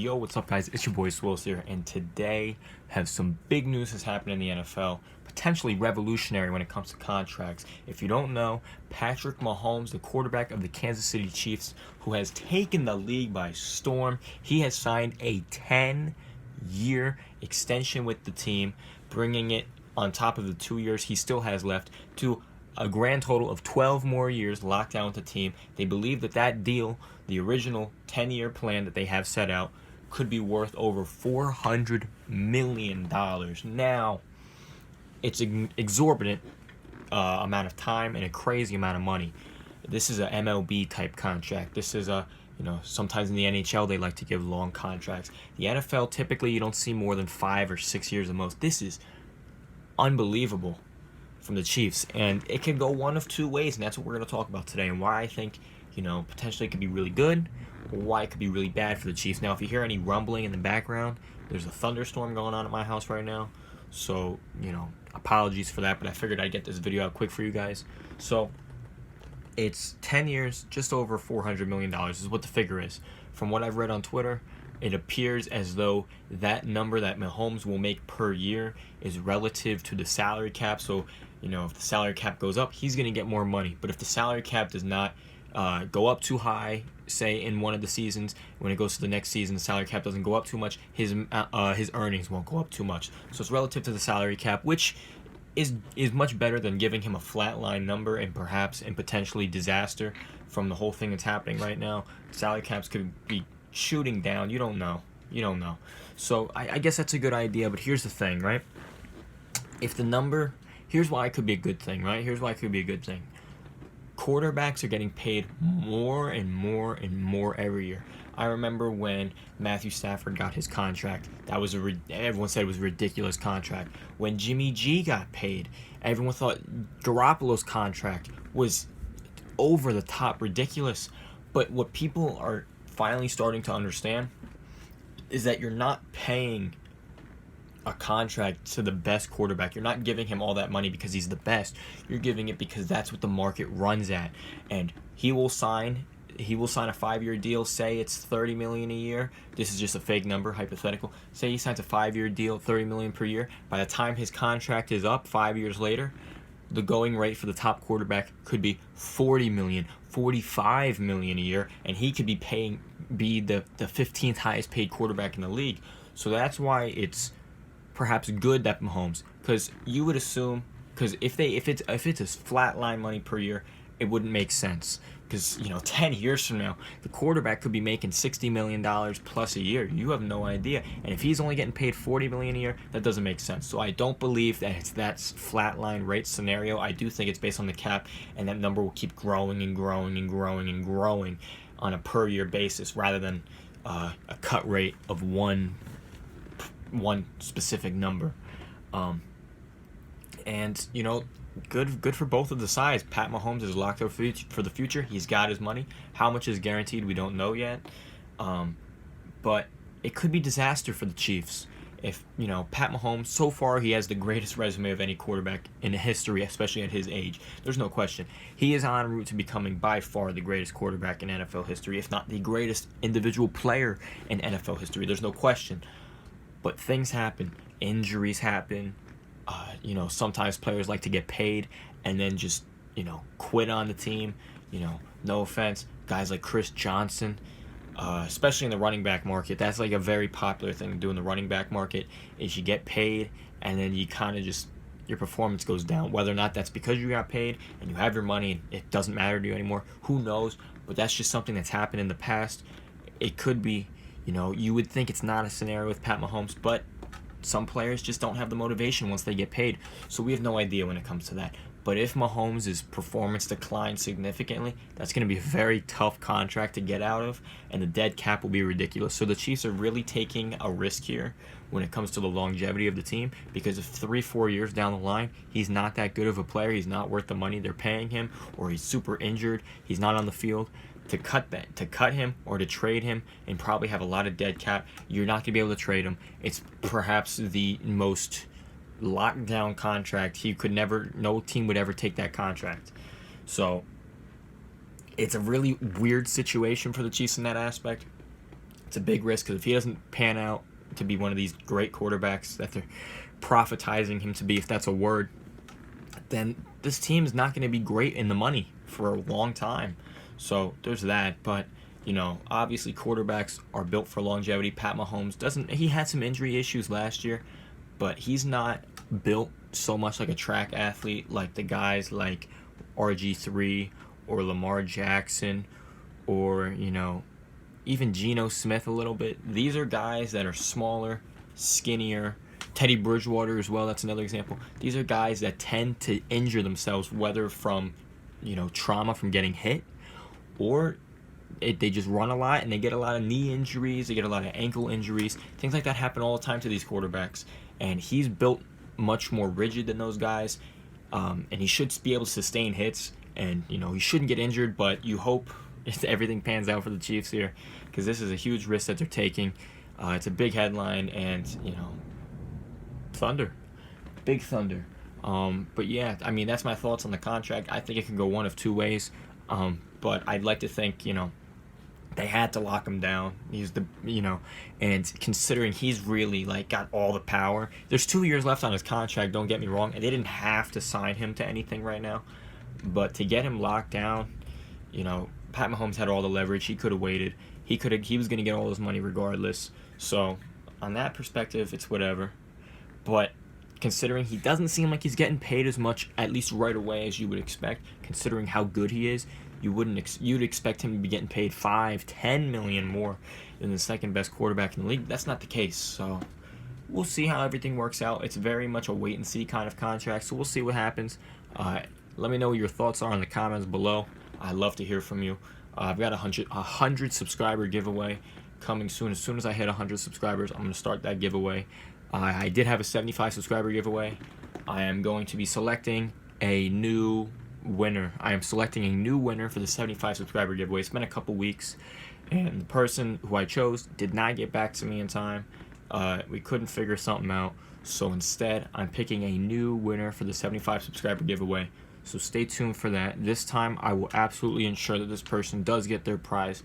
Yo, what's up, guys? It's your boy Swills here, and today have some big news has happened in the NFL, potentially revolutionary when it comes to contracts. If you don't know, Patrick Mahomes, the quarterback of the Kansas City Chiefs, who has taken the league by storm, he has signed a 10-year extension with the team, bringing it on top of the 2 years he still has left to a grand total of 12 more years locked down with the team. They believe that deal, the original 10-year plan that they have set out, could be worth over $400 million. Now, it's an exorbitant amount of time and a crazy amount of money. This is a MLB type contract. This is sometimes in the NHL they like to give long contracts. The NFL, typically you don't see more than 5 or 6 years at most. This is unbelievable from the Chiefs, and it can go one of two ways, and that's what we're going to talk about today, and why I think potentially it could be really good, or why it could be really bad for the Chiefs. Now, if you hear any rumbling in the background, there's a thunderstorm going on at my house right now, so apologies for that, but I figured I'd get this video out quick for you guys. So it's 10 years, just over $400 million is what the figure is. From what I've read on Twitter, it appears as though that number that Mahomes will make per year is relative to the salary cap. So, if the salary cap goes up, he's going to get more money. But if the salary cap does not go up too high, say in one of the seasons, when it goes to the next season, the salary cap doesn't go up too much, his earnings won't go up too much. So it's relative to the salary cap, which is much better than giving him a flatline number and potentially disaster from the whole thing that's happening right now. Salary caps could be shooting down. You don't know. So I guess that's a good idea, but here's the thing, right? Here's why it could be a good thing, right? Quarterbacks are getting paid more and more and more every year. I remember when Matthew Stafford got his contract. Everyone said it was a ridiculous contract. When Jimmy G got paid, everyone thought Garoppolo's contract was over the top ridiculous. But what people are finally starting to understand is that you're not paying a contract to the best quarterback. You're not giving him all that money because he's the best. You're giving it because that's what the market runs at. And he will sign a 5-year deal. Say it's $30 million a year. This is just a fake number, hypothetical. Say he signs a 5-year deal, $30 million per year. By the time his contract is up 5 years later, the going rate for the top quarterback could be $40 million, $45 million a year, and he could be the 15th highest paid quarterback in the league. So that's why it's perhaps good that Mahomes, because you would assume, because if it's a flat line money per year, it wouldn't make sense. Because 10 years from now, the quarterback could be making $60 million plus a year. You have no idea. And if he's only getting paid $40 million a year, that doesn't make sense. So I don't believe that it's that flat line rate scenario. I do think it's based on the cap, and that number will keep growing and growing and growing and growing on a per year basis, rather than a cut rate of one specific number. And good for both of the sides. Pat Mahomes is locked up for the future. He's got his money. How much is guaranteed, we don't know yet. But it could be disaster for the Chiefs. If Pat Mahomes, so far he has the greatest resume of any quarterback in history, especially at his age. There's no question. He is en route to becoming by far the greatest quarterback in NFL history, if not the greatest individual player in NFL history. There's no question. But things happen. Injuries happen. Sometimes players like to get paid and then just, quit on the team. No offense. Guys like Chris Johnson, especially in the running back market, that's like a very popular thing to do in the running back market, is you get paid and then you kind of just, your performance goes down. Whether or not that's because you got paid and you have your money and it doesn't matter to you anymore, who knows? But that's just something that's happened in the past. It could be, you would think it's not a scenario with Pat Mahomes, but some players just don't have the motivation once they get paid. So we have no idea when it comes to that. But if Mahomes' performance declines significantly, that's going to be a very tough contract to get out of, and the dead cap will be ridiculous. So the Chiefs are really taking a risk here when it comes to the longevity of the team, because if 3-4 years down the line, he's not that good of a player, he's not worth the money they're paying him, or he's super injured, he's not on the field, to cut him or to trade him and probably have a lot of dead cap, you're not going to be able to trade him. It's perhaps the most locked down contract. No team would ever take that contract. So it's a really weird situation for the Chiefs in that aspect. It's a big risk because if he doesn't pan out to be one of these great quarterbacks that they're prophetizing him to be, if that's a word, then this team is not going to be great in the money for a long time. So there's that. But obviously quarterbacks are built for longevity. Pat Mahomes he had some injury issues last year, but he's not built so much like a track athlete like the guys like RG3 or Lamar Jackson or even Geno Smith a little bit. These are guys that are smaller, skinnier. Teddy Bridgewater as well, that's another example. These are guys that tend to injure themselves, whether from trauma from getting hit, or they just run a lot and they get a lot of knee injuries, they get a lot of ankle injuries. Things like that happen all the time to these quarterbacks. And he's built much more rigid than those guys, and he should be able to sustain hits, and he shouldn't get injured, but you hope everything pans out for the Chiefs here, because this is a huge risk that they're taking. It's a big headline, and thunder, big thunder. But yeah, I mean, that's my thoughts on the contract. I think it can go one of two ways, but I'd like to think they had to lock him down. He's and considering he's really got all the power. There's 2 years left on his contract, don't get me wrong, and they didn't have to sign him to anything right now, but to get him locked down, Pat Mahomes had all the leverage. He could have waited. He was going to get all his money regardless. So on that perspective, it's whatever. But considering he doesn't seem like he's getting paid as much, at least right away, as you would expect, considering how good he is, you'd expect him to be getting paid $5-10 million more than the second best quarterback in the league. That's not the case. So we'll see how everything works out. It's very much a wait and see kind of contract. So we'll see what happens. Let me know what your thoughts are in the comments below. I'd love to hear from you. I've got a 100 subscriber giveaway coming soon. As soon as I hit 100 subscribers, I'm going to start that giveaway. I did have a 75 subscriber giveaway. I am going to be selecting a new winner. I am selecting a new winner for the 75 subscriber giveaway. It's been a couple weeks, and the person who I chose did not get back to me in time. We couldn't figure something out, so instead I'm picking a new winner for the 75 subscriber giveaway. So stay tuned for that. This time I will absolutely ensure that this person does get their prize.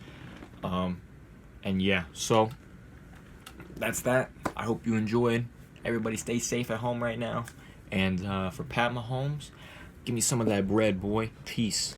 And yeah, so that's that. I hope you enjoyed. Everybody stay safe at home right now. And for Pat Mahomes, give me some of that bread, boy. Peace.